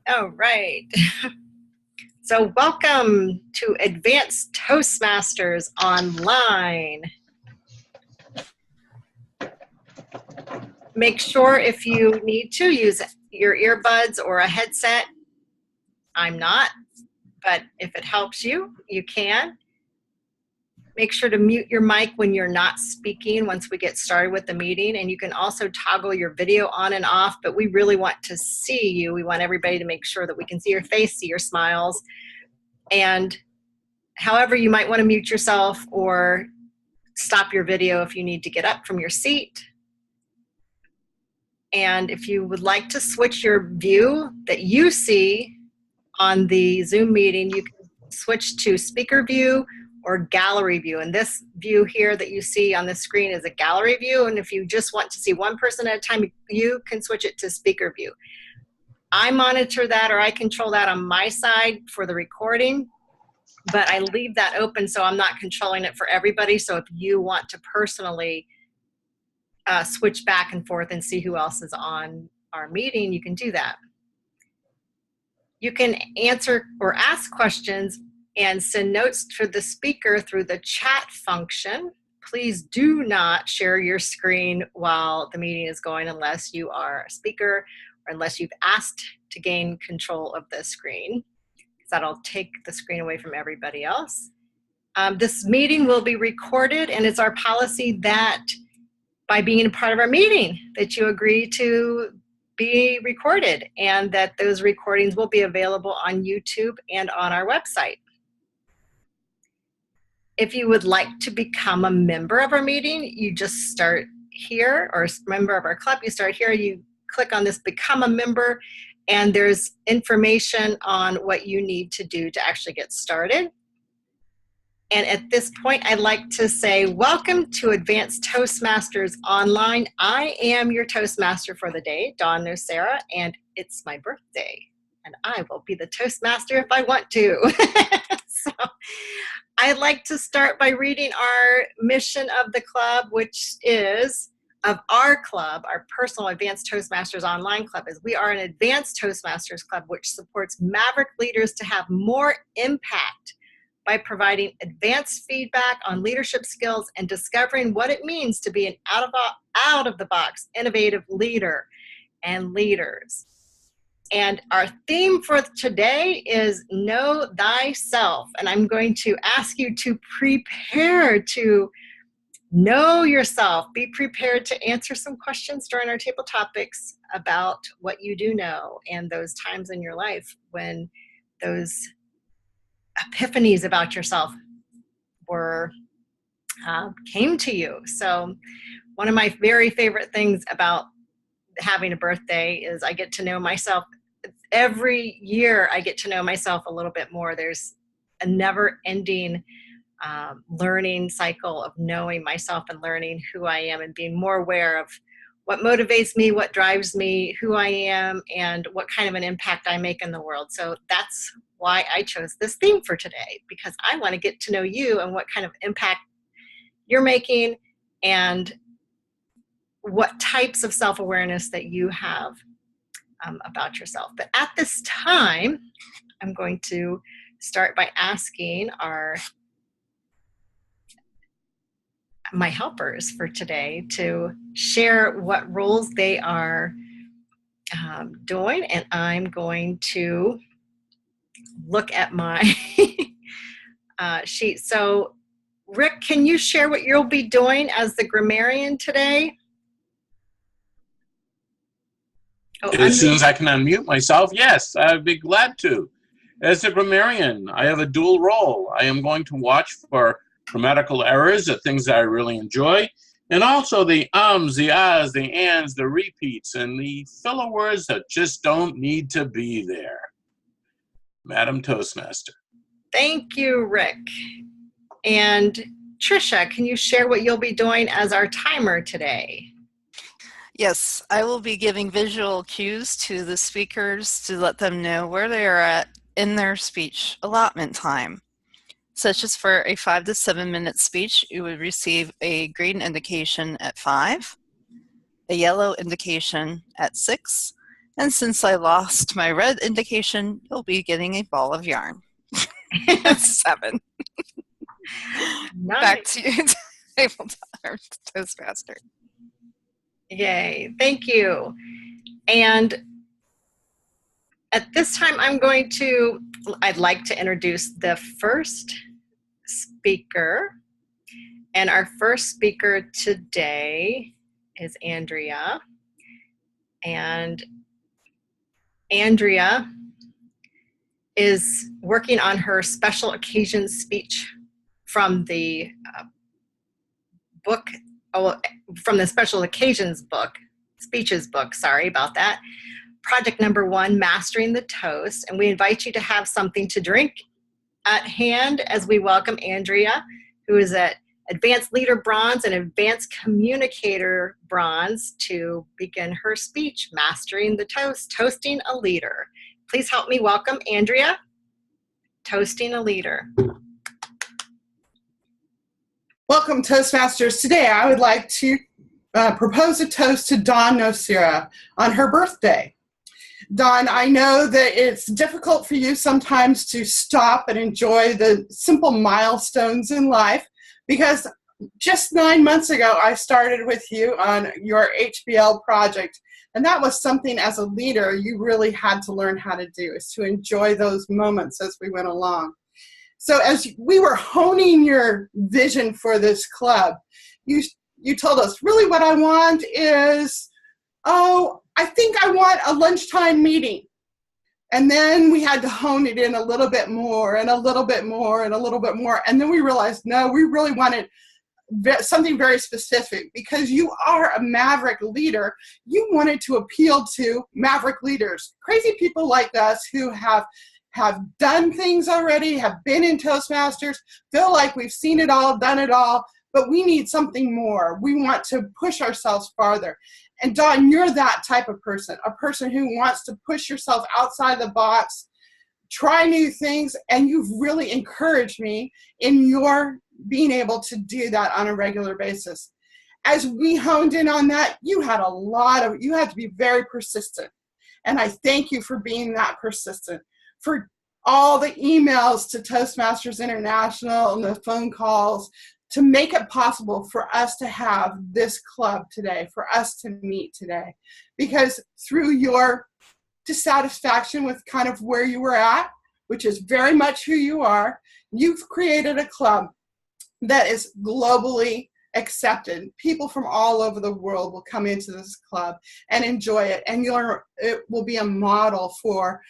All right. So welcome to Advanced Toastmasters Online. Make sure if you need to use your earbuds or a headset. I'm not, but if it helps you, you can. Make sure to mute your mic when you're not speaking once we get started with the meeting. And you can also toggle your video on and off, but we really want to see you. We want everybody to make sure that we can see your face, see your smiles. And however, you might want to mute yourself or stop your video if you need to get up from your seat. And if you would like to switch your view that you see on the Zoom meeting, you can switch to speaker view or gallery view. And this view here that you see on the screen is a gallery view. And if you just want to see one person at a time, you can switch it to speaker view. I monitor that, or I control that on my side for the recording, but I leave that open so I'm not controlling it for everybody. So if you want to personally switch back and forth and see who else is on our meeting, you can do that. You can answer or ask questions and send notes for the speaker through the chat function. Please do not share your screen while the meeting is going unless you are a speaker or unless you've asked to gain control of the screen, because that'll take the screen away from everybody else. This meeting will be recorded, and it's our policy that by being a part of our meeting that you agree to be recorded, and that those recordings will be available on YouTube and on our website. If you would like to become a member of our meeting, you just start here, or a member of our club, you start here, you click on this Become a Member, and there's information on what you need to do to actually get started. And at this point, I'd like to say, welcome to Advanced Toastmasters Online. I am your Toastmaster for the day, Dawn Nocera, and it's my birthday. And I will be the Toastmaster if I want to. So I'd like to start by reading our mission of the club, which is, of our club, our personal Advanced Toastmasters Online Club, is we are an Advanced Toastmasters Club which supports maverick leaders to have more impact by providing advanced feedback on leadership skills and discovering what it means to be an out-of-the-box innovative leader and leaders. And our theme for today is Know Thyself. And I'm going to ask you to prepare to know yourself. Be prepared to answer some questions during our table topics about what you do know and those times in your life when those epiphanies about yourself were came to you. So one of my very favorite things about having a birthday is I get to know myself. Every year I get to know myself a little bit more. There's a never-ending learning cycle of knowing myself and learning who I am and being more aware of what motivates me, what drives me, who I am, and what kind of an impact I make in the world. So that's why I chose this theme for today, because I want to get to know you and what kind of impact you're making and what types of self-awareness that you have about yourself. But at this time, I'm going to start by asking my helpers for today to share what roles they are doing, and I'm going to look at my sheet. So Rick, can you share what you'll be doing as the grammarian today? As soon as I can unmute myself, yes, I'd be glad to. As a grammarian, I have a dual role. I am going to watch for grammatical errors, the things that I really enjoy, and also the ums, the ahs, the ands, the repeats, and the filler words that just don't need to be there. Madam Toastmaster. Thank you, Rick. And Tricia, can you share what you'll be doing as our timer today? Yes, I will be giving visual cues to the speakers to let them know where they are at in their speech allotment time. Such as for a 5 to 7 minute speech, you would receive a green indication at 5, a yellow indication at 6, And since I lost my red indication, you'll be getting a ball of yarn. 7. Nice. Back to you, Toastmaster. Yay, thank you. And at this time, I'd like to introduce the first speaker. And our first speaker today is Andrea. And Andrea is working on her special occasion speech from the from the special occasions book, speeches book, sorry about that. Project number 1, Mastering the Toast. And we invite you to have something to drink at hand as we welcome Andrea, who is at Advanced Leader Bronze and Advanced Communicator Bronze, to begin her speech, Mastering the Toast, Toasting a Leader. Please help me welcome Andrea, Toasting a Leader. Welcome, Toastmasters. Today I would like to propose a toast to Dawn Nocera on her birthday. Dawn, I know that it's difficult for you sometimes to stop and enjoy the simple milestones in life, because just 9 months ago I started with you on your HBL project, and that was something as a leader you really had to learn how to do, is to enjoy those moments as we went along. So as we were honing your vision for this club, you told us, really what I want is, I think I want a lunchtime meeting. And then we had to hone it in a little bit more and a little bit more and a little bit more. And then we realized, no, we really wanted something very specific, because you are a maverick leader. You wanted to appeal to maverick leaders, crazy people like us who have done things already, have been in Toastmasters, feel like we've seen it all, done it all, but we need something more. We want to push ourselves farther. And Dawn, you're that type of person, a person who wants to push yourself outside the box, try new things, and you've really encouraged me in your being able to do that on a regular basis. As we honed in on that, you had to be very persistent. And I thank you for being that persistent, for all the emails to Toastmasters International and the phone calls to make it possible for us to have this club today, for us to meet today. Because through your dissatisfaction with kind of where you were at, which is very much who you are, you've created a club that is globally accepted. People from all over the world will come into this club and enjoy it, and it will be a model for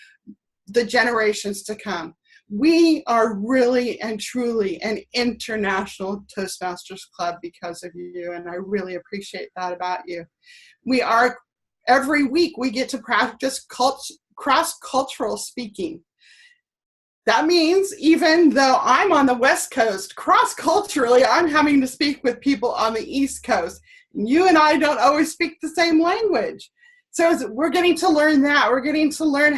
the generations to come. We are really and truly an international Toastmasters club because of you, and I really appreciate that about you. Every week we get to practice cross-cultural speaking. That means even though I'm on the West Coast, cross-culturally I'm having to speak with people on the East Coast. You and I don't always speak the same language. So we're getting to learn that. We're getting to learn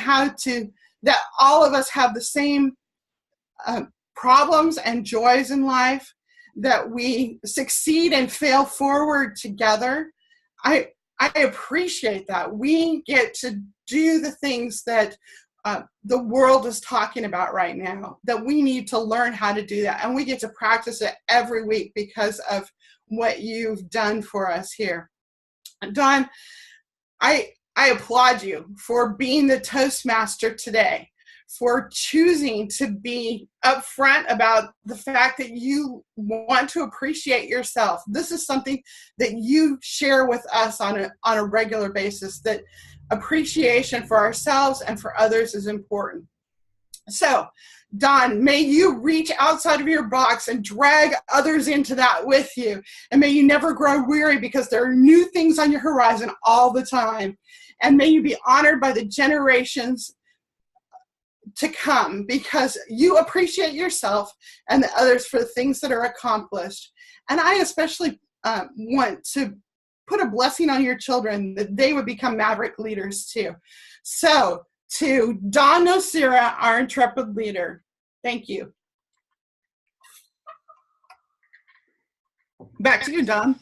that all of us have the same problems and joys in life, that we succeed and fail forward together. I appreciate that. We get to do the things that the world is talking about right now, that we need to learn how to do that. And we get to practice it every week because of what you've done for us here. Dawn, I applaud you for being the Toastmaster today, for choosing to be upfront about the fact that you want to appreciate yourself. This is something that you share with us on a regular basis, that appreciation for ourselves and for others is important. So, Dawn, may you reach outside of your box and drag others into that with you. And may you never grow weary, because there are new things on your horizon all the time. And may you be honored by the generations to come, because you appreciate yourself and the others for the things that are accomplished. And I especially want to put a blessing on your children that they would become maverick leaders too. So, to Dawn Nocera, our intrepid leader, thank you. Back to you, Dawn.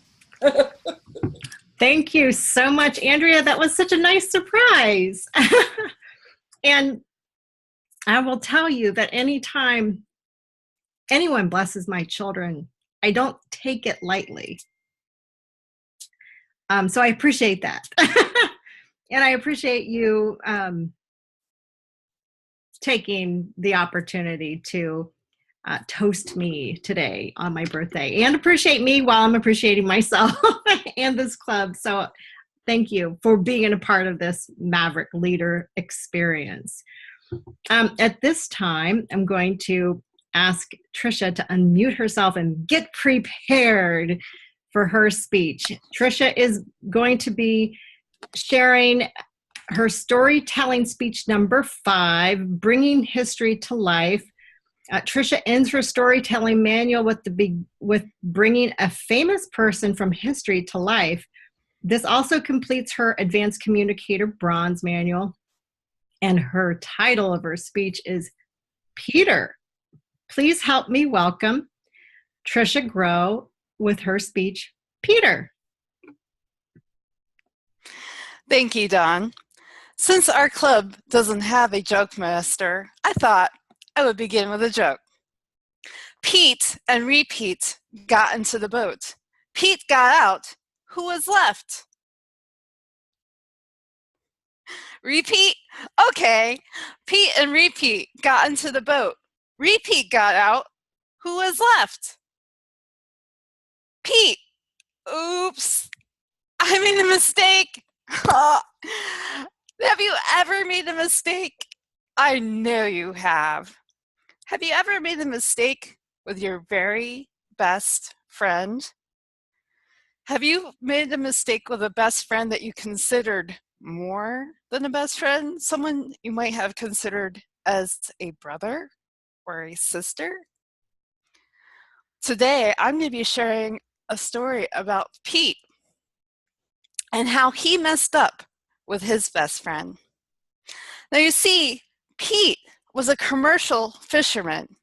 Thank you so much, Andrea. That was such a nice surprise. And I will tell you that anytime anyone blesses my children, I don't take it lightly. So I appreciate that. And I appreciate you taking the opportunity to toast me today on my birthday, and appreciate me while I'm appreciating myself and this club. So thank you for being a part of this Maverick Leader experience. At this time, I'm going to ask Tricia to unmute herself and get prepared for her speech. Tricia is going to be sharing her storytelling speech number 5, Bringing History to Life. Tricia ends her storytelling manual with bringing a famous person from history to life. This also completes her Advanced Communicator Bronze manual. And her title of her speech is Peter. Please help me welcome Tricia Grow with her speech, Peter. Thank you, Dawn. Since our club doesn't have a joke master, I thought I would begin with a joke. Pete and Repeat got into the boat. Pete got out. Who was left? Repeat? Okay. Pete and Repeat got into the boat. Repeat got out. Who was left? Pete. Oops. I made a mistake. Have you ever made a mistake? I know you have. Have you ever made a mistake with your very best friend? Have you made a mistake with a best friend that you considered more than a best friend? Someone you might have considered as a brother or a sister? Today, I'm going to be sharing a story about Pete and how he messed up with his best friend. Now you see, Pete was a commercial fisherman.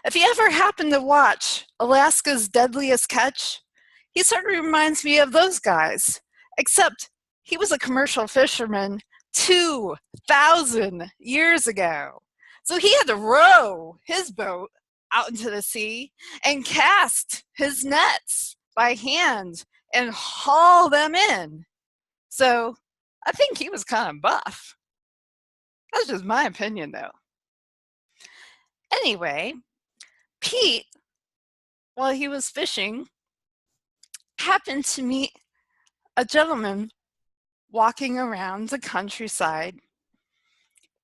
If you ever happen to watch Alaska's Deadliest Catch, he sort of reminds me of those guys, except he was a commercial fisherman 2,000 years ago. So he had to row his boat out into the sea and cast his nets by hand and haul them in. So I think he was kind of buff. That's just my opinion, though. Anyway, Pete, while he was fishing, happened to meet a gentleman walking around the countryside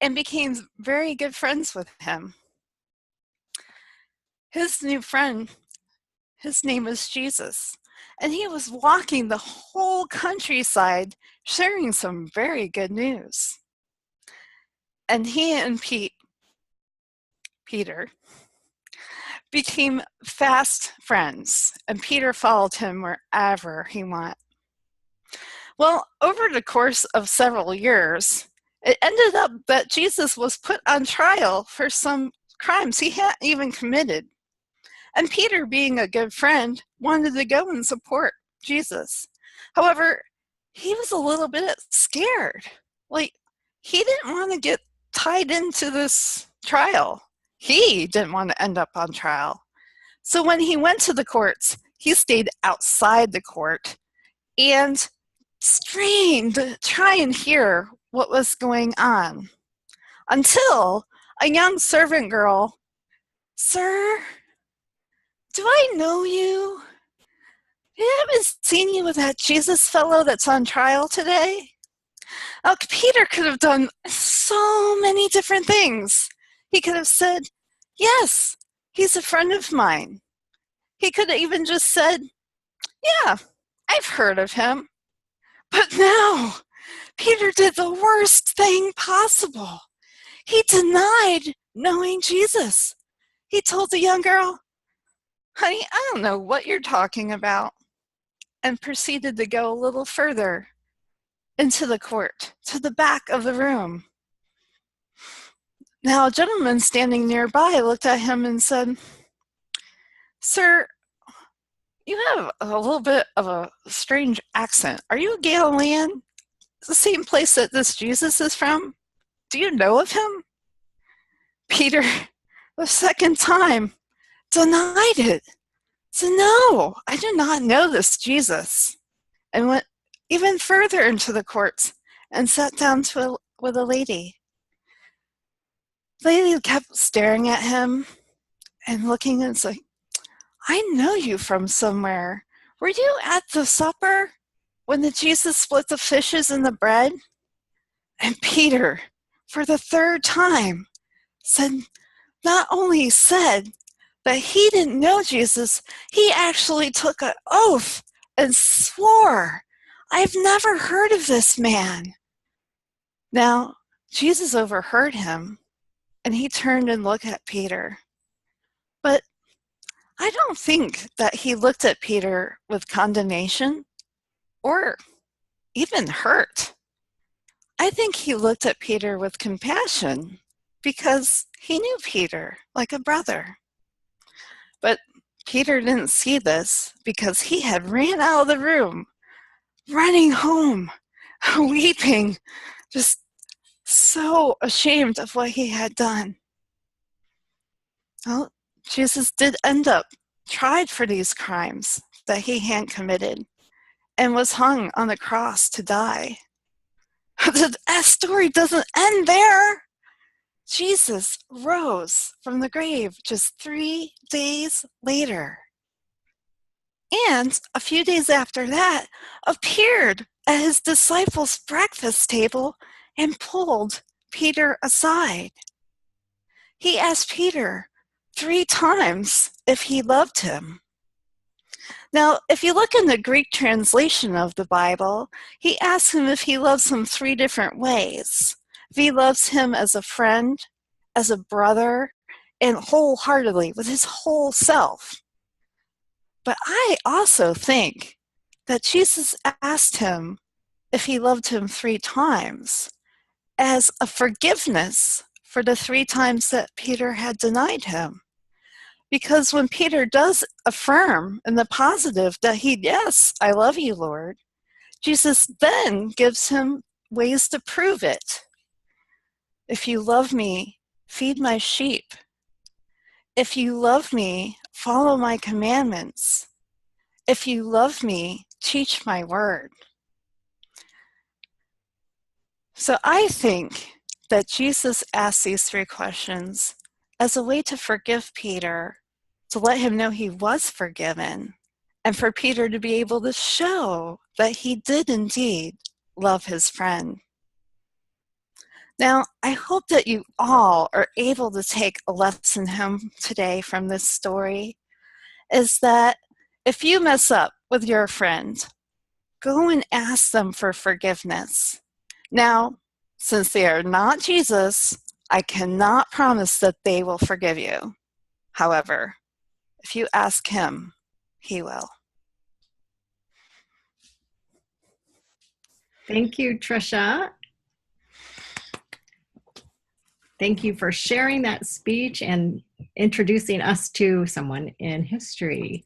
and became very good friends with him. His new friend, his name was Jesus, and he was walking the whole countryside sharing some very good news. And he and Peter, became fast friends, and Peter followed him wherever he went. Well, over the course of several years, it ended up that Jesus was put on trial for some crimes he hadn't even committed. And Peter, being a good friend, wanted to go and support Jesus. However, he was a little bit scared. Like, he didn't want to get tied into this trial. He didn't want to end up on trial. So when he went to the courts, he stayed outside the court and strained to try and hear what was going on, until a young servant girl, "Sir, do I know you? I haven't seen you with that Jesus fellow that's on trial today." Now, Peter could have done so many different things. He could have said, "Yes, he's a friend of mine." He could have even just said, "Yeah, I've heard of him." But no, Peter did the worst thing possible. He denied knowing Jesus. He told the young girl, "Honey, I don't know what you're talking about," and proceeded to go a little further into the court, to the back of the room. Now, a gentleman standing nearby looked at him and said, "Sir, you have a little bit of a strange accent. Are you a Galilean? It's the same place that this Jesus is from? Do you know of him? Peter, the second time, denied it. Said, no, I do not know this Jesus. And went even further into the courts and sat down with a lady. The lady kept staring at him and looking, and it's like, I know you from somewhere. Were you at the supper when the Jesus split the fishes and the bread? And Peter, for the third time, not only said that he didn't know Jesus, he actually took an oath and swore, I've never heard of this man. Now, Jesus overheard him, and he turned and looked at Peter. But I don't think that he looked at Peter with condemnation or even hurt. I think he looked at Peter with compassion because he knew Peter like a brother. But Peter didn't see this because he had ran out of the room, running home, weeping, just so ashamed of what he had done. Well, Jesus did end up tried for these crimes that he had committed and was hung on the cross to die. The story doesn't end there. Jesus rose from the grave just 3 days later. And a few days after that, appeared at his disciples' breakfast table and pulled Peter aside. He asked Peter 3 times if he loved him. Now, if you look in the Greek translation of the Bible, he asks him if he loves him 3 different ways. If he loves him as a friend, as a brother, and wholeheartedly, with his whole self. But I also think that Jesus asked him if he loved him 3 times as a forgiveness for the 3 times that Peter had denied him. Because when Peter does affirm in the positive that yes, I love you, Lord, Jesus then gives him ways to prove it. If you love me, feed my sheep. If you love me, follow my commandments. If you love me, teach my word. So I think that Jesus asked these 3 questions as a way to forgive Peter, to let him know he was forgiven, and for Peter to be able to show that he did indeed love his friend. Now, I hope that you all are able to take a lesson home today from this story, is that if you mess up with your friend, go and ask them for forgiveness. Now, since they are not Jesus, I cannot promise that they will forgive you. However, if you ask him, he will. Thank you, Tricia. Thank you for sharing that speech and introducing us to someone in history.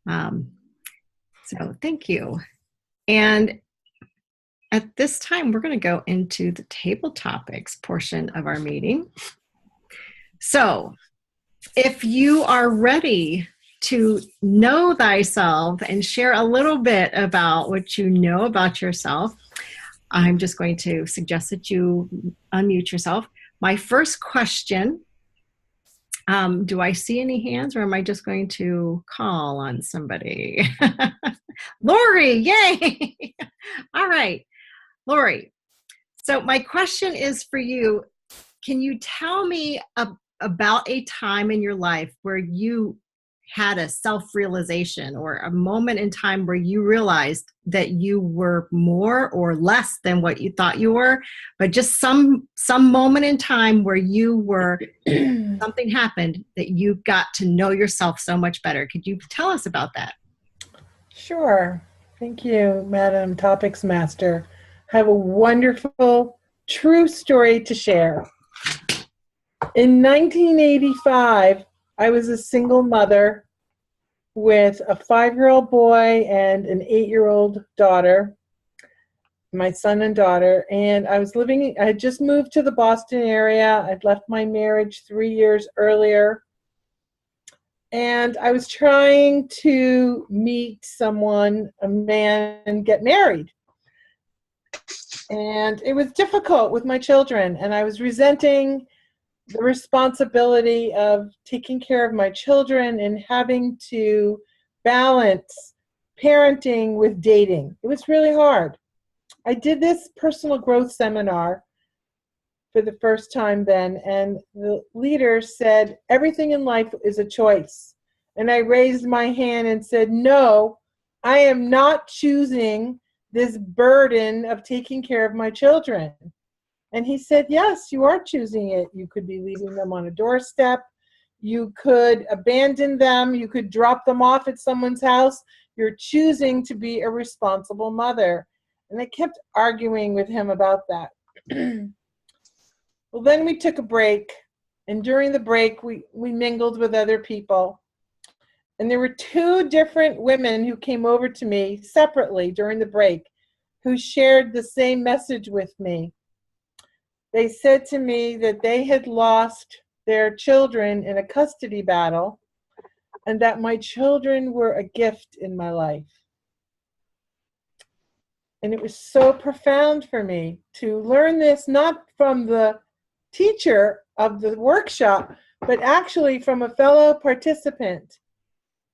So thank you. And at this time, we're going to go into the table topics portion of our meeting. So if you are ready to know thyself and share a little bit about what you know about yourself, I'm just going to suggest that you unmute yourself. My first question, do I see any hands, or am I just going to call on somebody? Lori, yay! All right, Lori. So my question is for you. Can you tell me about a time in your life where you had a self-realization, or a moment in time where you realized that you were more or less than what you thought you were, but just some moment in time where you were, something happened that you got to know yourself so much better. Could you tell us about that? Sure. Thank you, Madam Topics Master. I have a wonderful, true story to share. In 1985, I was a single mother with a 5-year-old boy and an 8-year-old daughter, my son and daughter. And I had just moved to the Boston area. I'd left my marriage 3 years earlier. And I was trying to meet someone, a man, and get married. And it was difficult with my children. And I was resenting the responsibility of taking care of my children and having to balance parenting with dating. It was really hard. I did this personal growth seminar for the first time then, and the leader said, everything in life is a choice. And I raised my hand and said, no, I am not choosing this burden of taking care of my children. And he said, yes, you are choosing it. You could be leaving them on a doorstep. You could abandon them. You could drop them off at someone's house. You're choosing to be a responsible mother. And I kept arguing with him about that. Well, then we took a break. And during the break, we mingled with other people. And there were 2 different women who came over to me separately during the break who shared the same message with me. They said to me that they had lost their children in a custody battle and that my children were a gift in my life. And it was so profound for me to learn this, not from the teacher of the workshop, but actually from a fellow participant.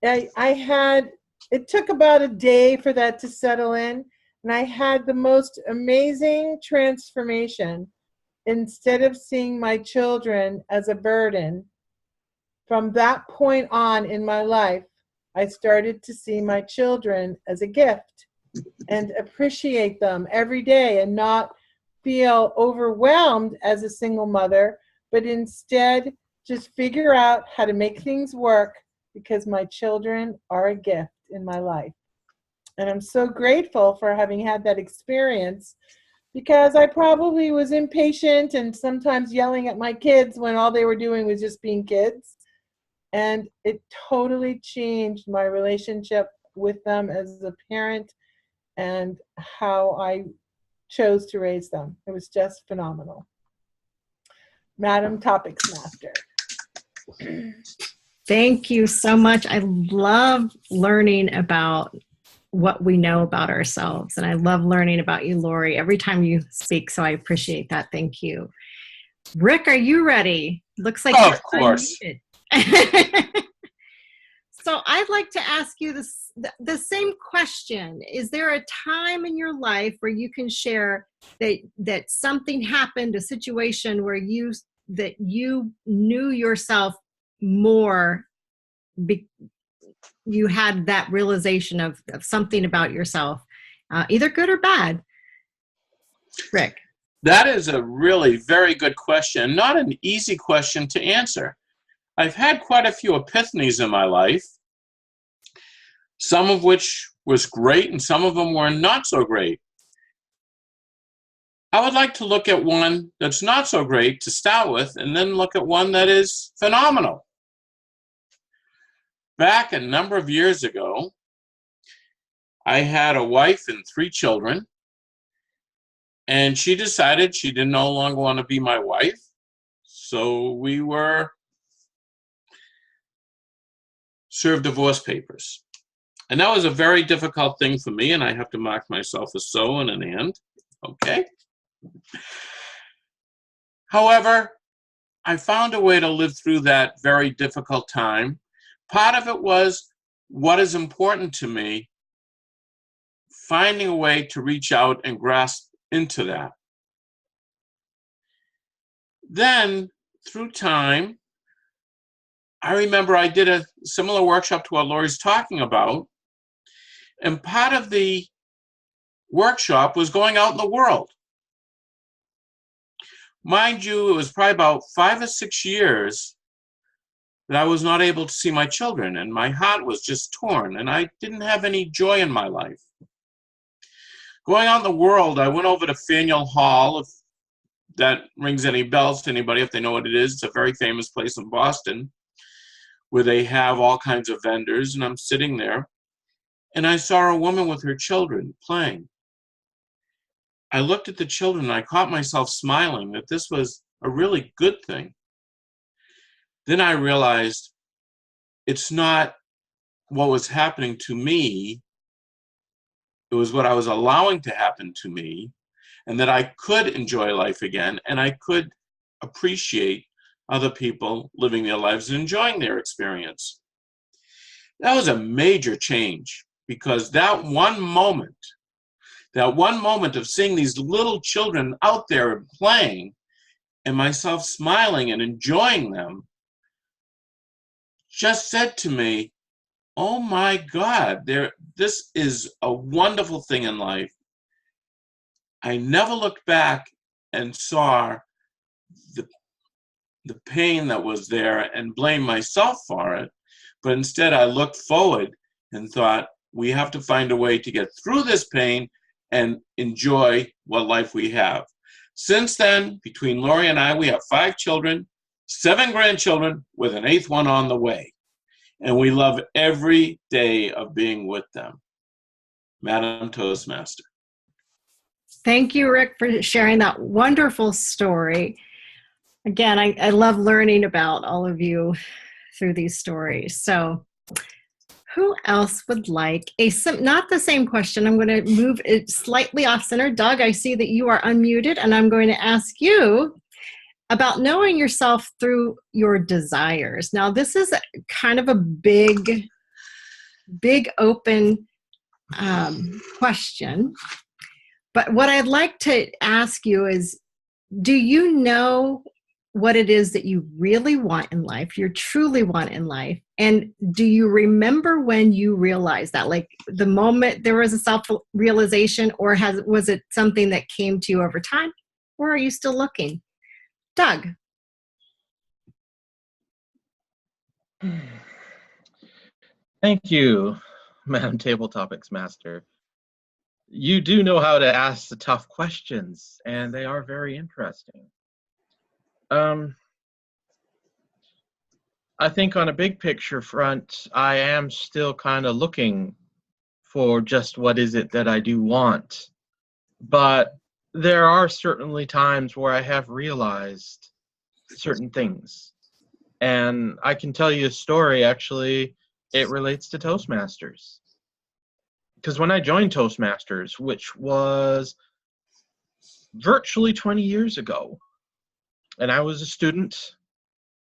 It took about a day for that to settle in, and I had the most amazing transformation. Instead of seeing my children as a burden, from that point on in my life, I started to see my children as a gift and appreciate them every day and not feel overwhelmed as a single mother, but instead just figure out how to make things work because my children are a gift in my life. And I'm so grateful for having had that experience, because I probably was impatient and sometimes yelling at my kids when all they were doing was just being kids. And it totally changed my relationship with them as a parent and how I chose to raise them. It was just phenomenal. Madam Topics Master. Thank you so much. I love learning about what we know about ourselves. And I love learning about you, Lori, every time you speak. So I appreciate that. Thank you. Rick, are you ready? Looks like of course. So I'd like to ask you the same question. Is there a time in your life where you can share that something happened, a situation where you knew yourself more, you had that realization of something about yourself, either good or bad? Rick. That is a really very good question, not an easy question to answer. I've had quite a few epiphanies in my life, some of which was great and some of them were not so great. I would like to look at one that's not so great to start with and then look at one that is phenomenal. Back a number of years ago, I had a wife and 3 children, and she decided she didn't no longer want to be my wife. So we were served divorce papers. And that was a very difficult thing for me, and I have to mark myself a so and an and. Okay. However, I found a way to live through that very difficult time. Part of it was what is important to me, finding a way to reach out and grasp into that. Then, through time, I remember I did a similar workshop to what Lori's talking about, and part of the workshop was going out in the world. Mind you, it was probably about 5 or 6 years that I was not able to see my children, and my heart was just torn, and I didn't have any joy in my life. Going out in the world, I went over to Faneuil Hall, if that rings any bells to anybody, if they know what it is. It's a very famous place in Boston, where they have all kinds of vendors, and I'm sitting there, and I saw a woman with her children playing. I looked at the children, and I caught myself smiling that this was a really good thing. Then I realized it's not what was happening to me, it was what I was allowing to happen to me, and that I could enjoy life again, and I could appreciate other people living their lives and enjoying their experience. That was a major change, because that one moment of seeing these little children out there and playing, and myself smiling and enjoying them, just said to me, oh my God, this is a wonderful thing in life. I never looked back and saw the pain that was there and blamed myself for it, but instead I looked forward and thought, we have to find a way to get through this pain and enjoy what life we have. Since then, between Lori and I, we have 5 children, 7 grandchildren, with an 8th one on the way. And we love every day of being with them. Madam Toastmaster. Thank you, Rick, for sharing that wonderful story. Again, I love learning about all of you through these stories. So who else would like not the same question? I'm going to move it slightly off center. Doug, I see that you are unmuted, and I'm going to ask you about knowing yourself through your desires. Now, this is kind of a big open question. But what I'd like to ask you is, do you know what it is that you really want in life, you truly want in life? And do you remember when you realized that, like the moment there was a self-realization, or was it something that came to you over time, or are you still looking? Doug. Thank you, Madam Table Topics Master. You do know how to ask the tough questions, and they are very interesting. I think on a big picture front, I am still kind of looking for just what is it that I do want. But there are certainly times where I have realized certain things. And I can tell you a story, actually, it relates to Toastmasters. Because when I joined Toastmasters, which was virtually 20 years ago, and I was a student,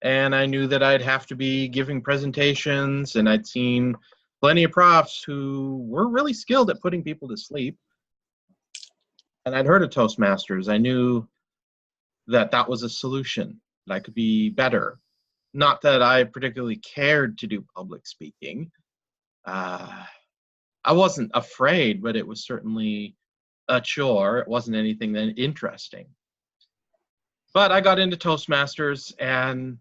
and I knew that I'd have to be giving presentations, and I'd seen plenty of profs who were really skilled at putting people to sleep. And I'd heard of Toastmasters. I knew that that was a solution, that I could be better. Not that I particularly cared to do public speaking. I wasn't afraid, but it was certainly a chore. It wasn't anything that interesting. But I got into Toastmasters and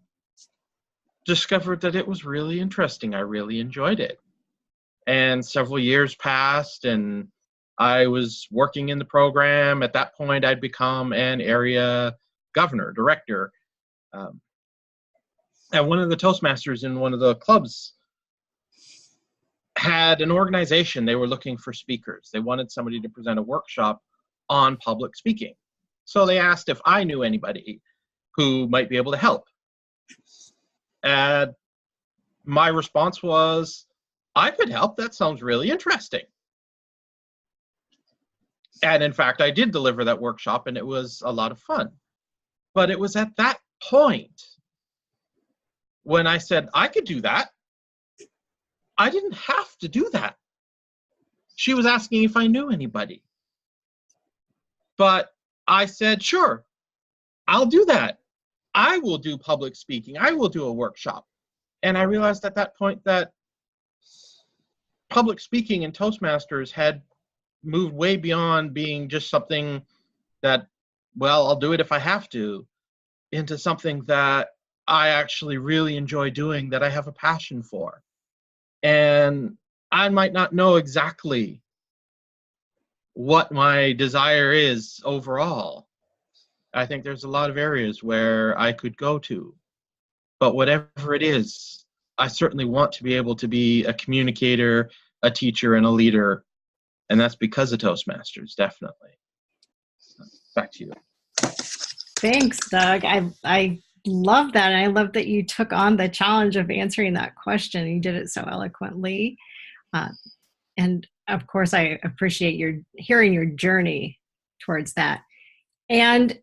discovered that it was really interesting. I really enjoyed it. And several years passed, and I was working in the program. At that point, I'd become an area governor, director. And one of the Toastmasters in one of the clubs had an organization. They were looking for speakers. They wanted somebody to present a workshop on public speaking. So they asked if I knew anybody who might be able to help. And my response was, I could help. That sounds really interesting. And in fact, I did deliver that workshop, and it was a lot of fun. But it was at that point when I said, I could do that. I didn't have to do that. She was asking if I knew anybody. But I said, sure, I'll do that. I will do public speaking. I will do a workshop. And I realized at that point that public speaking in Toastmasters had moved way beyond being just something that, well, I'll do it if I have to, into something that I actually really enjoy doing, that I have a passion for. And I might not know exactly what my desire is overall. I think there's a lot of areas where I could go to. But whatever it is, I certainly want to be able to be a communicator, a teacher, and a leader, and that's because of Toastmasters, definitely. Back to you. Thanks, Doug. I love that. And I love that you took on the challenge of answering that question. You did it so eloquently. And of course, I appreciate hearing your journey towards that. And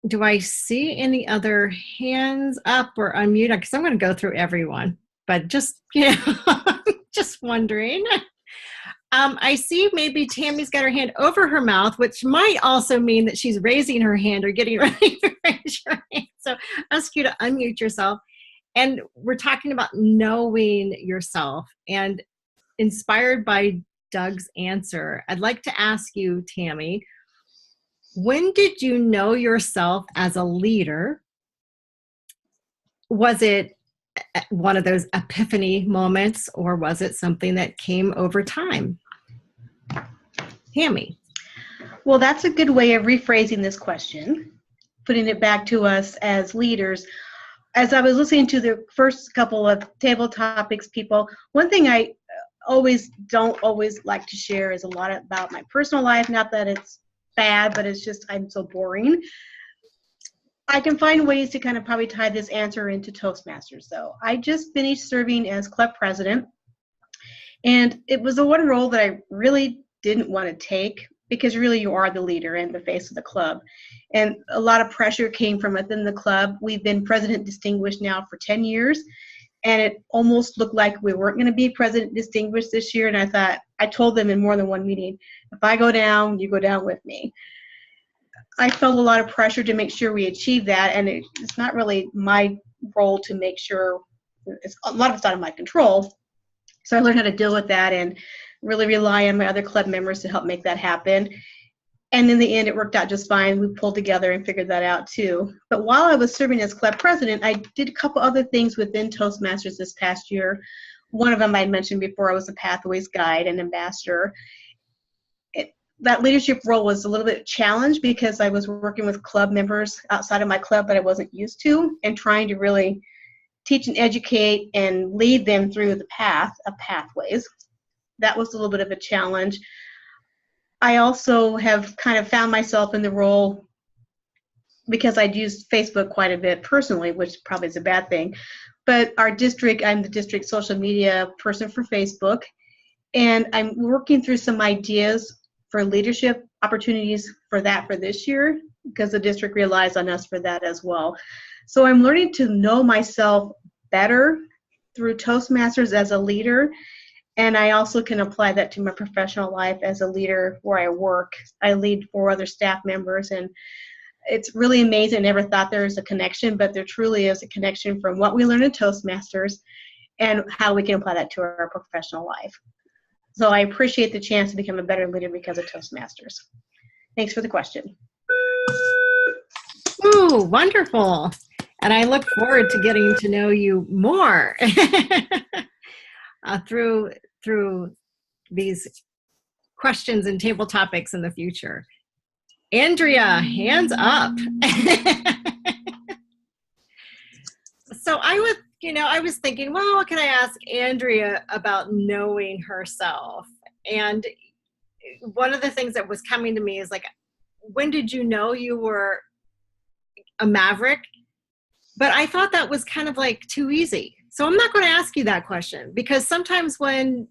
do I see any other hands up or unmute? Because I'm going to go through everyone, but just, just wondering. I see maybe Tammie's got her hand over her mouth, which might also mean that she's raising her hand or getting ready to raise your hand. So I ask you to unmute yourself. And we're talking about knowing yourself. And inspired by Doug's answer, I'd like to ask you, Tammie, when did you know yourself as a leader? Was it one of those epiphany moments, or was it something that came over time? Tammie. Well, that's a good way of rephrasing this question, putting it back to us as leaders. As I was listening to the first couple of table topics people, one thing I don't always like to share is a lot about my personal life. Not that it's bad, but it's just I'm so boring. I can find ways to kind of probably tie this answer into Toastmasters, though. I just finished serving as club president, and it was the one role that I really didn't want to take, because really you are the leader and the face of the club. And a lot of pressure came from within the club. We've been president distinguished now for 10 years, and it almost looked like we weren't going to be president distinguished this year. And I told them in more than one meeting, if I go down, you go down with me. I felt a lot of pressure to make sure we achieve that, and it's not really my role to make sure. A lot of it's out of my control. So I learned how to deal with that and really rely on my other club members to help make that happen. And in the end, it worked out just fine. We pulled together and figured that out too. But while I was serving as club president, I did a couple other things within Toastmasters this past year. One of them I mentioned before, I was a Pathways Guide and Ambassador. That leadership role was a little bit challenged because I was working with club members outside of my club that I wasn't used to, and trying to really teach and educate and lead them through the path of Pathways. That was a little bit of a challenge. I also have kind of found myself in the role, because I'd used Facebook quite a bit personally, which probably is a bad thing. But our district, I'm the district social media person for Facebook, and I'm working through some ideas for leadership opportunities for this year, because the district relies on us for that as well. So I'm learning to know myself better through Toastmasters as a leader, and I also can apply that to my professional life as a leader where I work. I lead 4 other staff members, and it's really amazing. I never thought there was a connection, but there truly is a connection from what we learn in Toastmasters and how we can apply that to our professional life. So I appreciate the chance to become a better leader because of Toastmasters. Thanks for the question. Ooh, wonderful. And I look forward to getting to know you more through these questions and table topics in the future. Andrea, hands up. So I was thinking, well, what can I ask Andrea about knowing herself? And one of the things that was coming to me is like, when did you know you were a maverick? But I thought that was kind of like too easy. So I'm not going to ask you that question, because sometimes when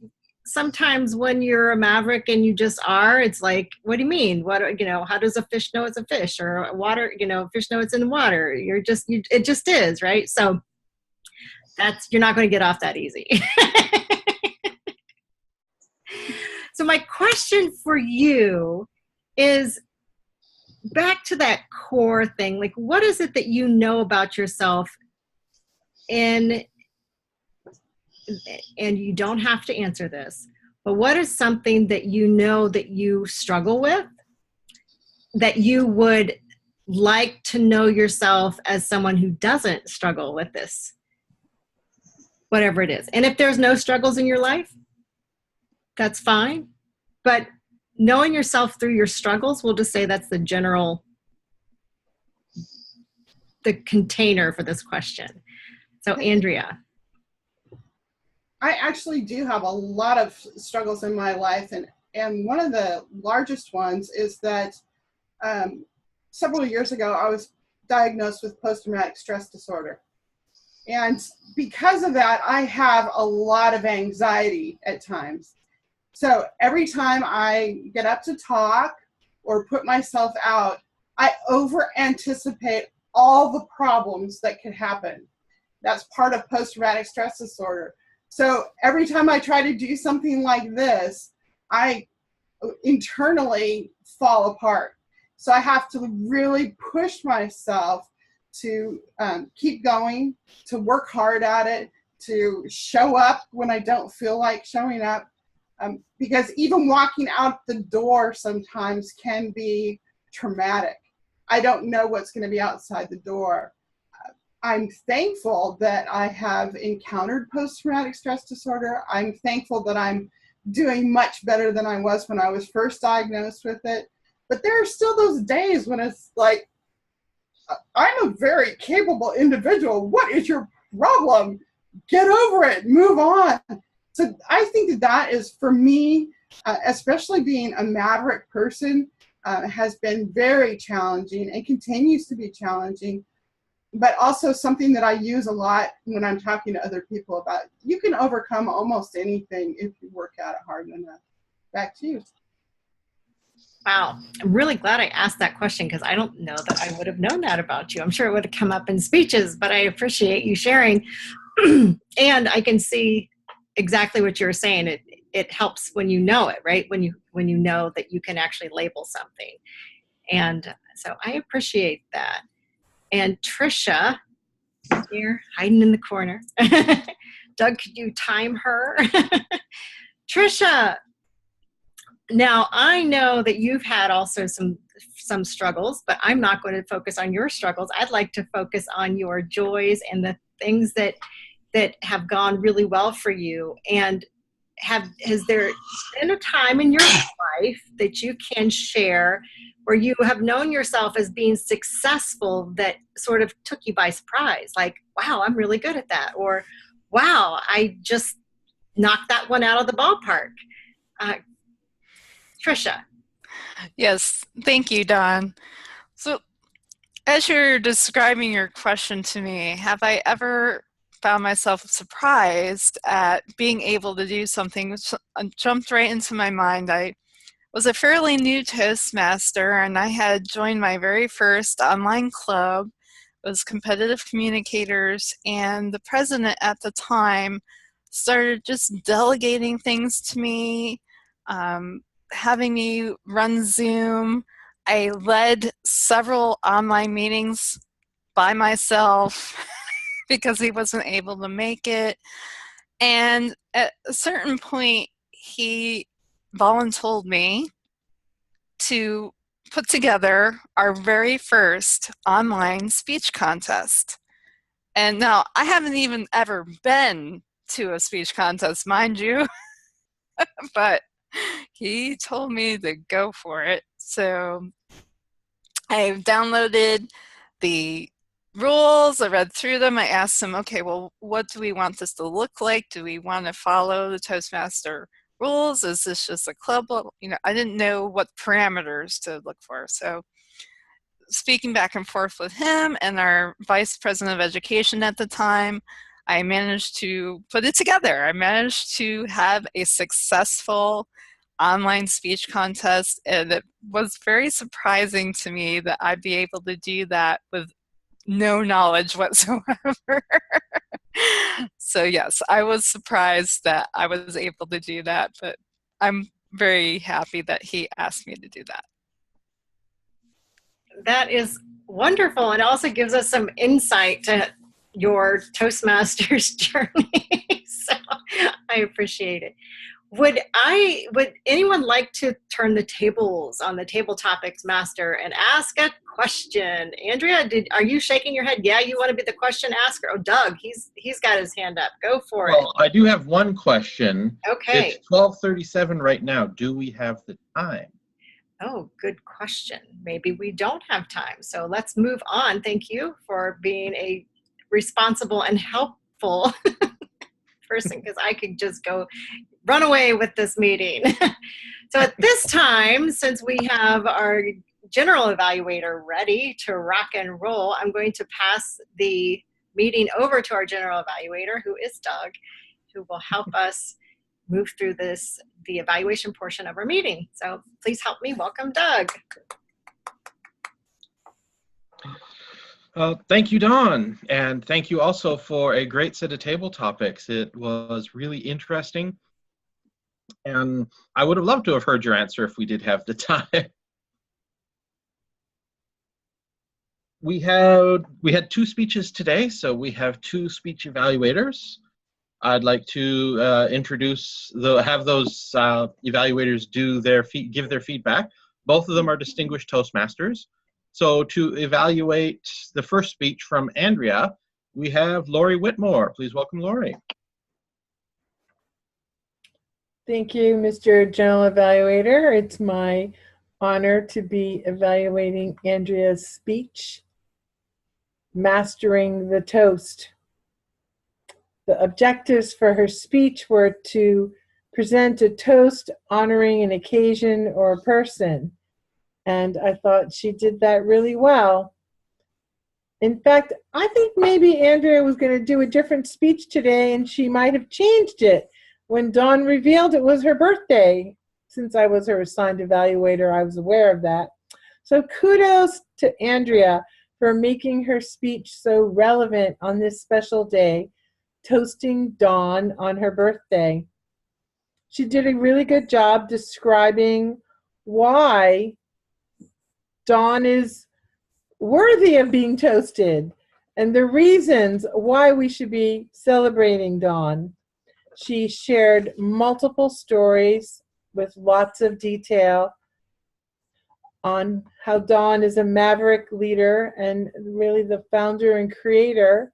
you're a maverick and you just are, it's like, what do you mean? How does a fish know it's a fish, or water, fish know it's in the water? It just is, right? So you're not going to get off that easy. So my question for you is back to that core thing. Like, what is it that you know about yourself? And you don't have to answer this, but what is something that you know that you struggle with, that you would like to know yourself as someone who doesn't struggle with this? Whatever it is. And if there's no struggles in your life, that's fine. But knowing yourself through your struggles, we'll just say that's the container for this question. So Andrea. I actually do have a lot of struggles in my life, and one of the largest ones is that several years ago I was diagnosed with post-traumatic stress disorder. And because of that, I have a lot of anxiety at times. So every time I get up to talk or put myself out, I over anticipate all the problems that could happen. That's part of post-traumatic stress disorder. So every time I try to do something like this, I internally fall apart. So I have to really push myself to keep going, to work hard at it, to show up when I don't feel like showing up. Because even walking out the door sometimes can be traumatic. I don't know what's going to be outside the door. I'm thankful that I have encountered post-traumatic stress disorder. I'm thankful that I'm doing much better than I was when I was first diagnosed with it. But there are still those days when it's like, I'm a very capable individual. What is your problem? Get over it. Move on. So I think that is, for me, especially being a maverick person, has been very challenging and continues to be challenging, but also something that I use a lot when I'm talking to other people about. You can overcome almost anything if you work at it hard enough. Back to you. Wow. I'm really glad I asked that question, because I don't know that I would have known that about you. I'm sure it would have come up in speeches, but I appreciate you sharing. And I can see exactly what you're saying. It helps when you know it, right? When you know that you can actually label something. And so I appreciate that. And Tricia, here, hiding in the corner. Doug, could you time her? Tricia, now I know that you've had also some struggles, but I'm not going to focus on your struggles. I'd like to focus on your joys and the things that have gone really well for you. And has there been a time in your life that you can share where you have known yourself as being successful that sort of took you by surprise? Like, wow, I'm really good at that. Or, wow, I just knocked that one out of the ballpark. Tricia. Yes, thank you, Dawn. So as you're describing your question to me, have I ever found myself surprised at being able to do something which jumped right into my mind? I was a fairly new Toastmaster, and I had joined my very first online club. It was Competitive Communicators, and the president at the time started just delegating things to me, having me run Zoom. I led several online meetings by myself because he wasn't able to make it. And at a certain point, he volunteered me to put together our very first online speech contest. And now, I haven't even ever been to a speech contest, mind you, but he told me to go for it. So I downloaded the rules, I read through them, I asked him, okay, well, what do we want this to look like? Do we want to follow the Toastmaster rules? Is this just a club? You know, I didn't know what parameters to look for. So speaking back and forth with him and our vice president of education at the time, I managed to put it together. I managed to have a successful online speech contest, and it was very surprising to me that I'd be able to do that with no knowledge whatsoever. So yes, I was surprised that I was able to do that, but I'm very happy that he asked me to do that. That is wonderful, and also gives us some insight to your Toastmasters journey. So I appreciate it. Would anyone like to turn the tables on the Table Topics Master and ask a question? Andrea, are you shaking your head? Yeah, you want to be the question asker? Oh, Doug, he's got his hand up. Go for it. Well, I do have one question. Okay. It's 12:37 right now. Do we have the time? Oh, good question. Maybe we don't have time. So let's move on. Thank you for being a responsible and helpful person because I could just go run away with this meeting. So at this time, since we have our general evaluator ready to rock and roll, I'm going to pass the meeting over to our general evaluator, who is Doug, who will help us move through the evaluation portion of our meeting. So please help me welcome Doug. Thank you, Dawn, and thank you also for a great set of table topics. It was really interesting, and I would have loved to have heard your answer if we did have the time. We had 2 speeches today, so we have 2 speech evaluators. I'd like to have those evaluators give their feedback. Both of them are distinguished Toastmasters. So to evaluate the first speech from Andrea, we have Lori Whitmore. Please welcome Lori. Thank you, Mr. General Evaluator. It's my honor to be evaluating Andrea's speech, Mastering the Toast. The objectives for her speech were to present a toast honoring an occasion or a person. And I thought she did that really well. In fact, I think maybe Andrea was going to do a different speech today, and she might have changed it when Dawn revealed it was her birthday. Since I was her assigned evaluator, I was aware of that. So kudos to Andrea for making her speech so relevant on this special day, toasting Dawn on her birthday. She did a really good job describing why Dawn is worthy of being toasted and the reasons why we should be celebrating Dawn. She shared multiple stories with lots of detail on how Dawn is a maverick leader and really the founder and creator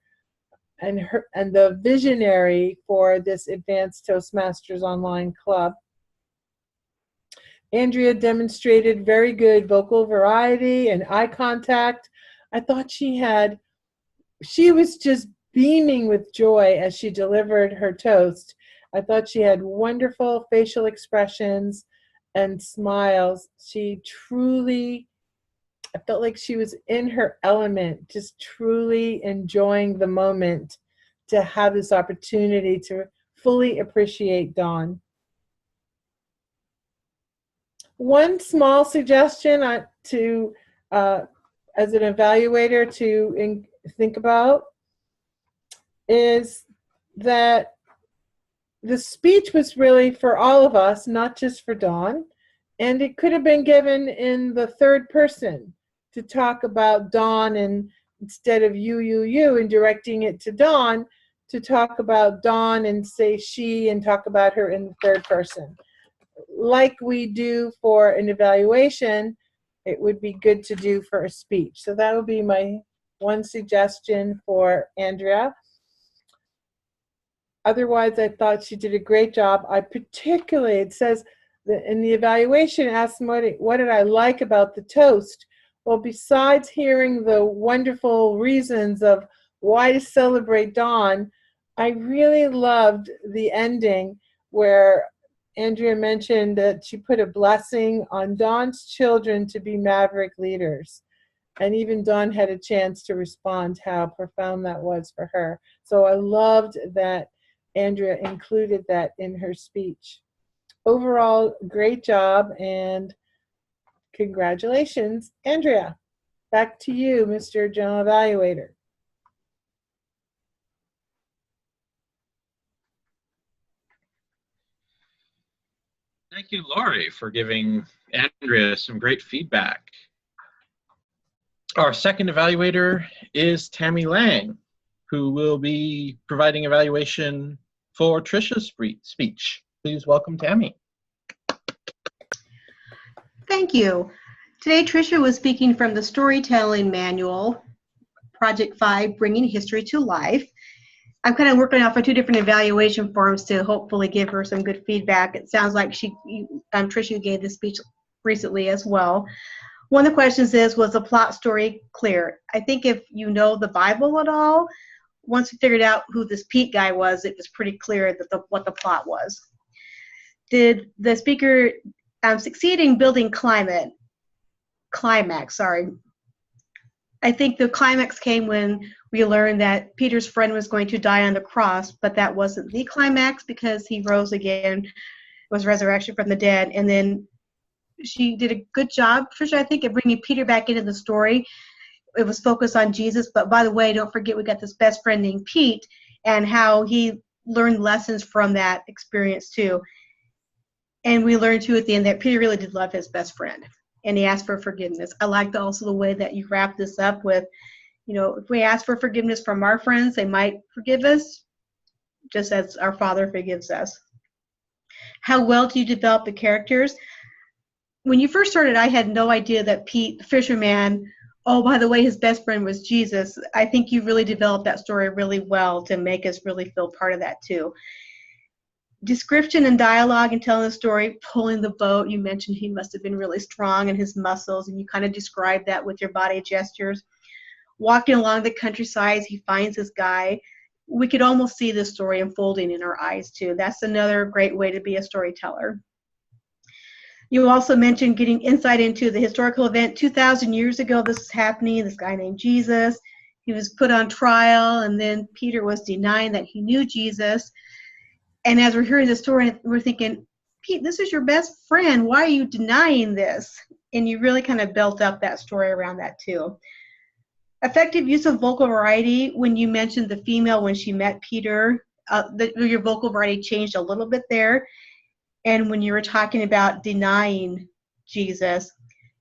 and the visionary for this Advanced Toastmasters online club. Andrea demonstrated very good vocal variety and eye contact. I thought she was just beaming with joy as she delivered her toast. I thought she had wonderful facial expressions and smiles. I felt like she was in her element, just truly enjoying the moment to have this opportunity to fully appreciate Dawn. One small suggestion as an evaluator to think about is that the speech was really for all of us, not just for Dawn, and it could have been given in the third person to talk about Dawn, and instead of you, and directing it to Dawn, to talk about Dawn and say she and talk about her in the third person. Like we do for an evaluation, it would be good to do for a speech. So that would be my one suggestion for Andrea. Otherwise, I thought she did a great job. It says that in the evaluation, asked what did I like about the toast? Well, besides hearing the wonderful reasons of why to celebrate Dawn, I really loved the ending where Andrea mentioned that she put a blessing on Dawn's children to be maverick leaders. And even Dawn had a chance to respond how profound that was for her. So I loved that Andrea included that in her speech. Overall, great job and congratulations, Andrea. Back to you, Mr. General Evaluator. Thank you, Lori, for giving Andrea some great feedback. Our second evaluator is Tammie Lang, who will be providing evaluation for Tricia's speech. Please welcome Tammie. Thank you. Today, Tricia was speaking from the Storytelling Manual, Project 5, Bringing History to Life. I'm kind of working off of 2 different evaluation forms to hopefully give her some good feedback. It sounds like Tricia gave this speech recently as well. One of the questions was the plot story clear? I think if you know the Bible at all, once we figured out who this Pete guy was, it was pretty clear that what the plot was. Did the speaker succeed in building climax? Sorry. I think the climax came when we learned that Peter's friend was going to die on the cross, but that wasn't the climax because he rose again, was resurrection from the dead. And then she did a good job, Tricia, I think, of bringing Peter back into the story. It was focused on Jesus, but by the way, don't forget we got this best friend named Pete and how he learned lessons from that experience too. And we learned too at the end that Peter really did love his best friend, and he asked for forgiveness. I liked also the way that you wrap this up with, you know, if we ask for forgiveness from our friends, they might forgive us, just as our Father forgives us. How well do you develop the characters? When you first started, I had no idea that Pete, the fisherman, oh, by the way, his best friend was Jesus. I think you really developed that story really well to make us really feel part of that too. Description and dialogue and telling the story, pulling the boat. You mentioned he must have been really strong in his muscles, and you kind of described that with your body gestures. Walking along the countryside, he finds this guy. We could almost see the story unfolding in our eyes too. That's another great way to be a storyteller. You also mentioned getting insight into the historical event. 2,000 years ago, this is happening. This guy named Jesus, he was put on trial, and then Peter was denying that he knew Jesus. And as we're hearing the story, we're thinking, Pete, this is your best friend. Why are you denying this? And you really kind of built up that story around that too. Effective use of vocal variety. When you mentioned the female when she met Peter, your vocal variety changed a little bit there. And when you were talking about denying Jesus,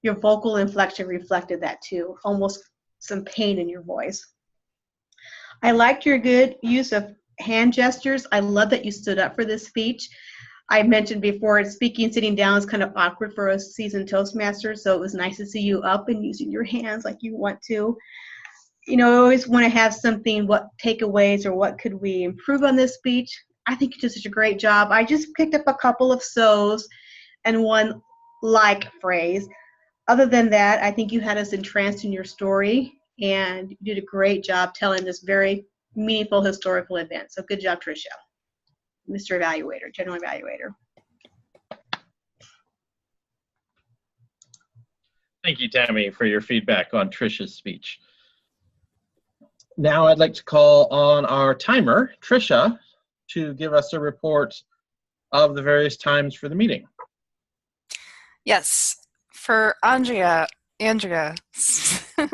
your vocal inflection reflected that too, almost some pain in your voice. I liked your good use of hand gestures. I love that you stood up for this speech. I mentioned before, speaking sitting down is kind of awkward for a seasoned Toastmaster, so it was nice to see you up and using your hands like you want to. You know, I always want to have something, what takeaways or what could we improve on this speech. I think you did such a great job. I just picked up a couple of so's and one like phrase. Other than that, I think you had us entranced in your story, and you did a great job telling this very meaningful historical event. So good job, Tricia, Mr. Evaluator, General Evaluator. Thank you, Tammie, for your feedback on Tricia's speech. Now I'd like to call on our timer, Tricia, to give us a report of the various times for the meeting. Yes, for Andrea's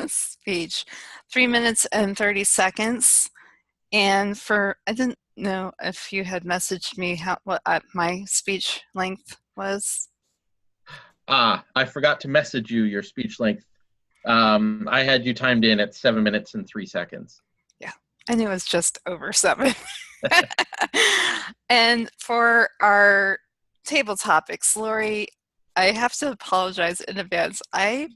speech, 3 minutes and 30 seconds. And for, I didn't know if you had messaged me what my speech length was. I forgot to message you your speech length. I had you timed in at 7 minutes and 3 seconds. Yeah, I knew it was just over 7. And for our table topics, Lori, I have to apologize in advance. I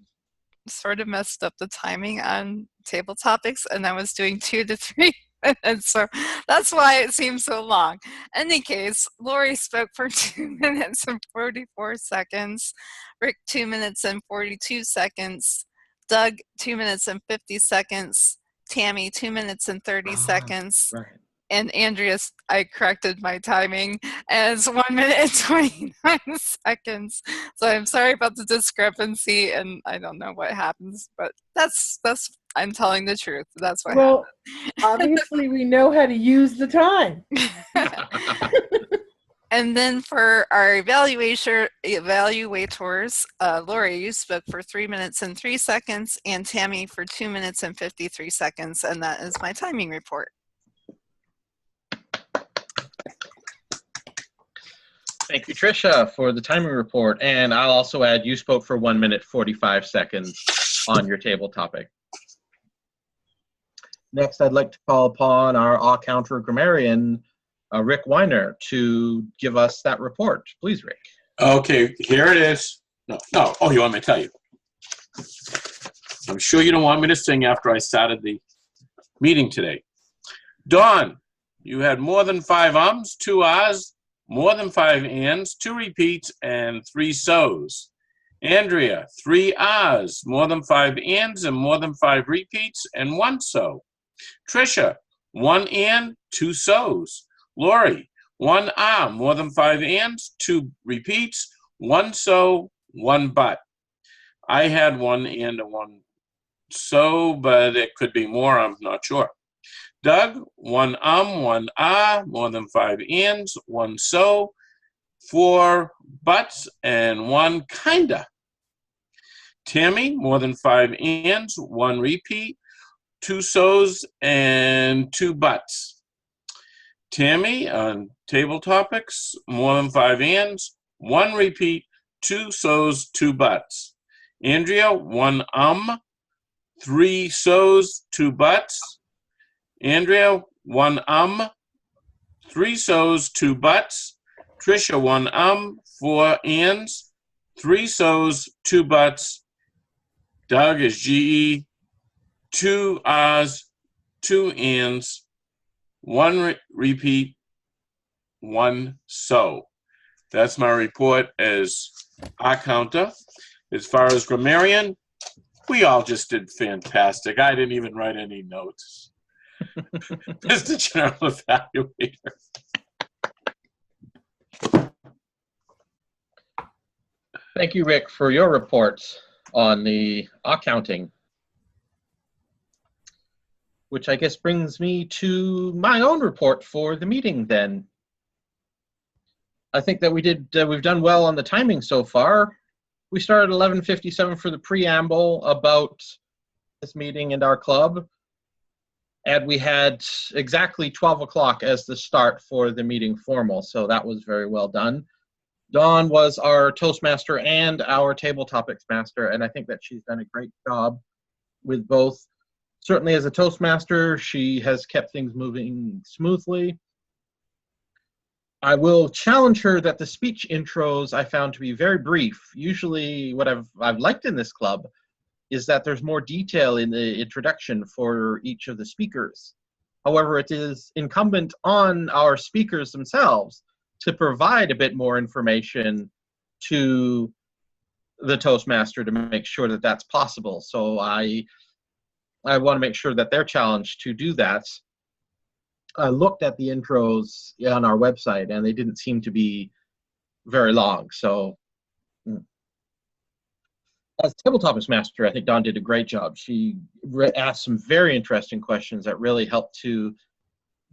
sort of messed up the timing on table topics, and I was doing 2 to 3 minutes, so that's why it seems so long. In any case, Lori spoke for 2 minutes and 44 seconds, Rick 2 minutes and 42 seconds, Doug 2 minutes and 50 seconds, Tammie 2 minutes and 30 seconds, right. And Andrea, I corrected my timing as 1 minute and 29 seconds. So I'm sorry about the discrepancy, and I don't know what happens, but that's I'm telling the truth. That's what happened. Obviously we know how to use the time. And then for our evaluators, Lori, you spoke for 3 minutes and 3 seconds, and Tammie for 2 minutes and 53 seconds, and that is my timing report. Thank you, Tricia, for the timing report. And I'll also add you spoke for 1 minute 45 seconds on your table topic. Next, I'd like to call upon our all-counter grammarian, Rick Weiner, to give us that report. Please, Rick. Okay, here it is. No. Oh, you want me to tell you? I'm sure you don't want me to sing after I started the meeting today. Dawn, you had more than 5 ums, 2 ahs, more than 5 ands, 2 repeats, and 3 so's. Andrea, 3 ahs, more than 5 ands, and more than 5 repeats, and 1 so. Tricia, 1 and, 2 so's. Lori, 1 more than 5 ands, 2 repeats, 1 so, 1 but. I had 1 and and 1 so, but it could be more, I'm not sure. Doug, 1 1 more than 5 ands, 1 so, 4 buts, and 1 kinda. Tammie, more than 5 ands, 1 repeat, 2 so's, and 2 buts. Tammie, on table topics, more than 5 ands, 1 repeat, 2 so's, 2 buts. Andrea, 1 3 so's, 2 buts. Andrea, 1 3 so's, 2 buts. Tricia, 1 4 ands, 3 so's, 2 buts. Doug is GE, 2 ahs, 2 ands, 1 repeat, 1 so. That's my report as our counter. As far as grammarian, we all just did fantastic. I didn't even write any notes. Mr. General Evaluator. Thank you, Rick, for your reports on the accounting, which I guess brings me to my own report for the meeting then. I think that we've done well on the timing so far. We started at 11:57 for the preamble about this meeting and our club, and we had exactly 12 o'clock as the start for the meeting formal, so that was very well done. Dawn was our Toastmaster and our Table Topics Master, and I think that she's done a great job with both. Certainly as a Toastmaster, she has kept things moving smoothly. I will challenge her that the speech intros I found to be very brief. Usually what I've liked in this club is that there's more detail in the introduction for each of the speakers. However, it is incumbent on our speakers themselves to provide a bit more information to the Toastmaster to make sure that that's possible. So I want to make sure that they're challenged to do that. I looked at the intros on our website and they didn't seem to be very long. So as Table Topics Master, I think Dawn did a great job. She asked some very interesting questions that really helped to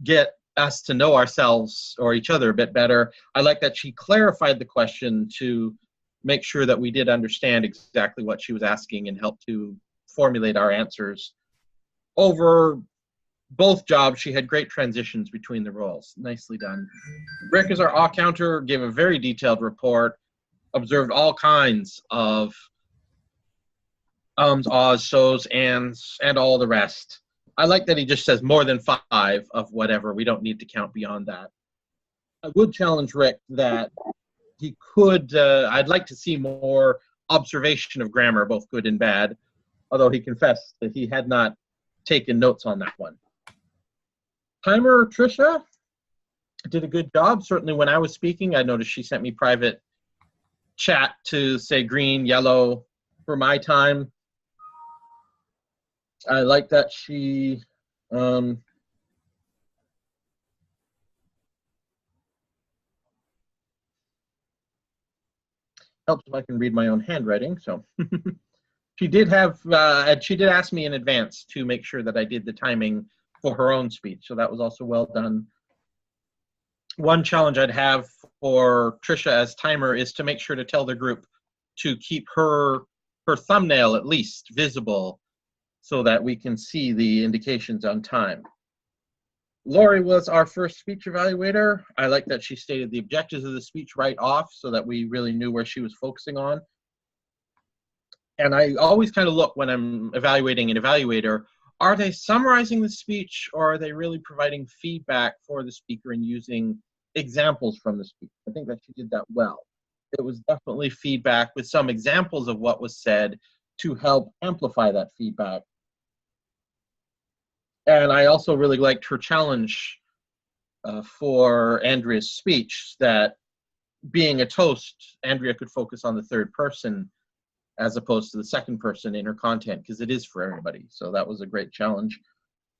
get us to know ourselves or each other a bit better. I like that she clarified the question to make sure that we did understand exactly what she was asking and help to formulate our answers. Over both jobs, she had great transitions between the roles. Nicely done. Rick, as our counter, gave a very detailed report, observed all kinds of ahs, so's, ands, and all the rest. I like that he just says more than 5 of whatever. We don't need to count beyond that. I would challenge Rick that he could, I'd like to see more observation of grammar, both good and bad, although he confessed that he had not taken notes on that one. Timer, Tricia, did a good job. Certainly when I was speaking, I noticed she sent me private chat to say green, yellow for my time. I like that she helps if I can read my own handwriting. So she did have, she did ask me in advance to make sure that I did the timing for her own speech. So that was also well done. One challenge I'd have for Tricia as timer is to make sure to tell the group to keep her thumbnail at least visible so that we can see the indications on time. Lori was our first speech evaluator. I like that she stated the objectives of the speech right off so that we really knew where she was focusing on. And I always kind of look when I'm evaluating an evaluator, are they summarizing the speech or are they really providing feedback for the speaker and using examples from the speech? I think that she did that well. It was definitely feedback with some examples of what was said to help amplify that feedback. And I also really liked her challenge for Andrea's speech, that being a toast, Andrea could focus on the third person as opposed to the second person in her content, because it is for everybody. So that was a great challenge.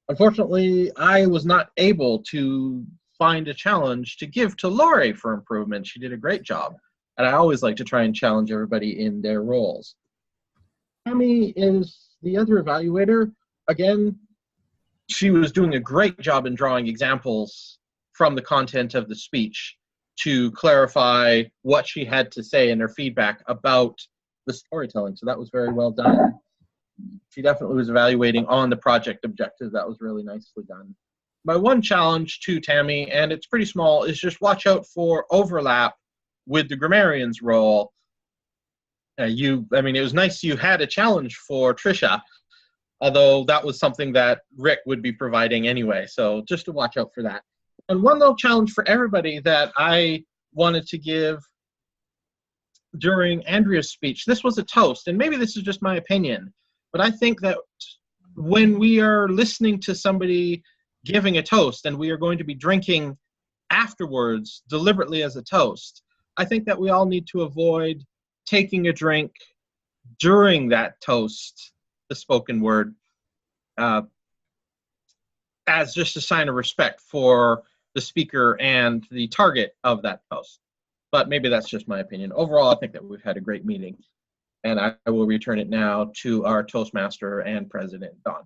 Unfortunately, I was not able to find a challenge to give to Lori for improvement. She did a great job, and I always like to try and challenge everybody in their roles. Tammie is the other evaluator. Again, she was doing a great job in drawing examples from the content of the speech to clarify what she had to say in her feedback about the storytelling. So that was very well done. She definitely was evaluating on the project objectives. That was really nicely done. My one challenge to Tammie, and it's pretty small, is just watch out for overlap with the grammarian's role. It was nice you had a challenge for Tricia, although that was something that Rick would be providing anyway. So just to watch out for that. And one little challenge for everybody that I wanted to give during Andrea's speech. This was a toast, and maybe this is just my opinion, but I think that when we are listening to somebody giving a toast and we are going to be drinking afterwards deliberately as a toast, I think that we all need to avoid taking a drink during that toast, the spoken word, as just a sign of respect for the speaker and the target of that toast. But maybe that's just my opinion. Overall, I think that we've had a great meeting, and I will return it now to our Toastmaster and President, Don.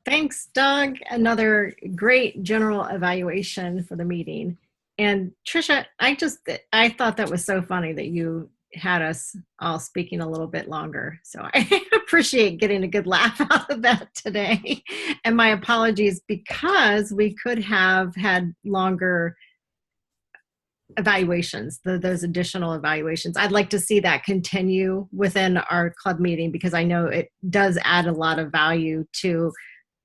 Thanks, Doug. Another great general evaluation for the meeting. And Tricia, I thought that was so funny that you had us all speaking a little bit longer. So I appreciate getting a good laugh out of that today. And my apologies, because we could have had longer evaluations, those additional evaluations. I'd like to see that continue within our club meeting, because I know it does add a lot of value to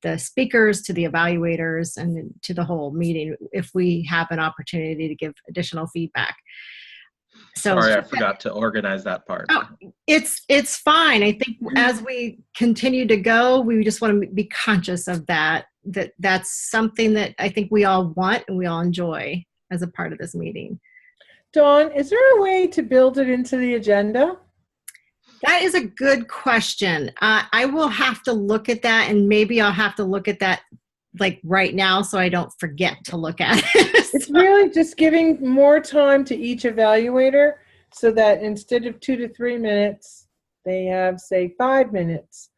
the speakers, to the evaluators, and to the whole meeting if we have an opportunity to give additional feedback. So sorry, I forgot to organize that part. Oh, it's fine. I think as we continue to go, we just want to be conscious of that's something that I think we all want and we all enjoy as a part of this meeting. Dawn, is there a way to build it into the agenda? That is a good question. I will have to look at that, and maybe I'll have to look at that like right now so I don't forget to look at it. It's really just giving more time to each evaluator so that instead of 2 to 3 minutes, they have, say, 5 minutes,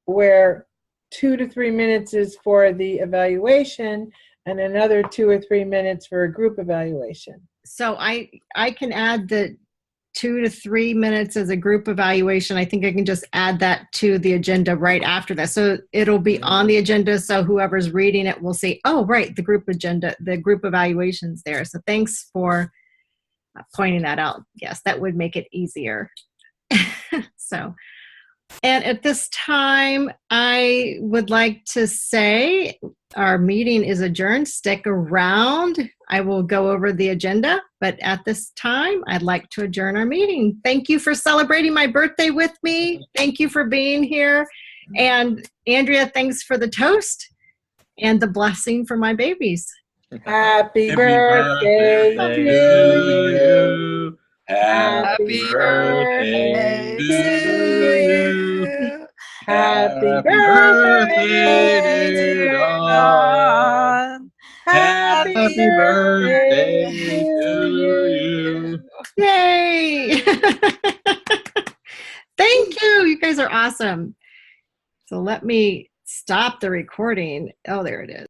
where 2 to 3 minutes is for the evaluation and another 2 or 3 minutes for a group evaluation. So I can add the 2 to 3 minutes as a group evaluation. I think I can just add that to the agenda right after that. So it'll be on the agenda, so whoever's reading it will see, oh, right, the group agenda, the group evaluation's there. So thanks for pointing that out. Yes, that would make it easier. So, and at this time, I would like to say our meeting is adjourned. Stick around. I will go over the agenda, but at this time, I'd like to adjourn our meeting. Thank you for celebrating my birthday with me. Thank you for being here. And Andrea, thanks for the toast and the blessing for my babies. Happy birthday to you. Happy birthday to you. Happy birthday, birthday, Dawn. Happy birthday to you. Yay! Thank you. You guys are awesome. So let me stop the recording. Oh, there it is.